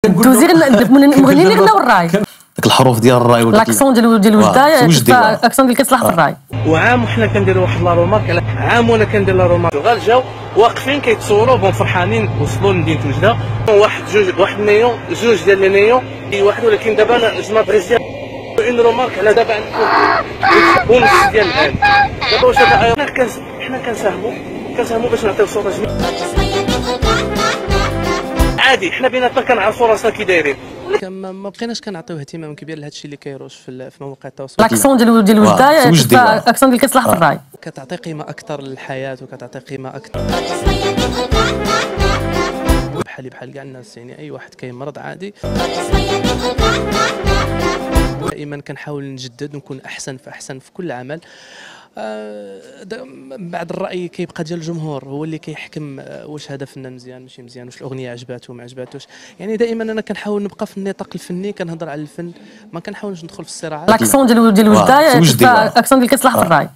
الدوزير المغنيين اللي غناو الراي ديك الحروف ديال الراي لاكسون ديال وجده اكسون ديال كيصلح في الراي. وعام وحنا كنديروا واحد لا رومارك على عام وانا كندير لا رومارك غير جاو واقفين كيتصوروا بون فرحانين وصلوا لمدينه وجده واحد نيون جوج ديال لي نيون واحد ولكن دابا انا جما بريزيال اون رومارك على دابا عندكم ونص ديال الان دابا واش حنا كنساهموا باش نعطيو صوره جميله عادي حنا بيناتنا كنعرفوا راسنا كي دايرين ما بقيناش كنعطيو اهتمام كبير لهذا الشيء اللي كيروج في مواقع التواصل. لاكسون ديال وجده اكسون ديال كيصلح في الراي كتعطي قيمه اكثر للحياه وكتعطي قيمه اكثر بحال كاع الناس، يعني اي واحد كيمرض عادي. دائما كنحاول نجدد ونكون احسن في كل عمل. بعد الراي كيبقى ديال الجمهور هو اللي كيحكم واش هذا فنان مزيان ماشي مزيان، واش الاغنيه عجباتو ما عجباتوش. يعني دائما انا كنحاول نبقى في النطاق الفني، كنهضر على الفن، ما كنحاولش ندخل في الصراعات. لاكسون ديال وجده اكسون ديال كيصلح في الراي.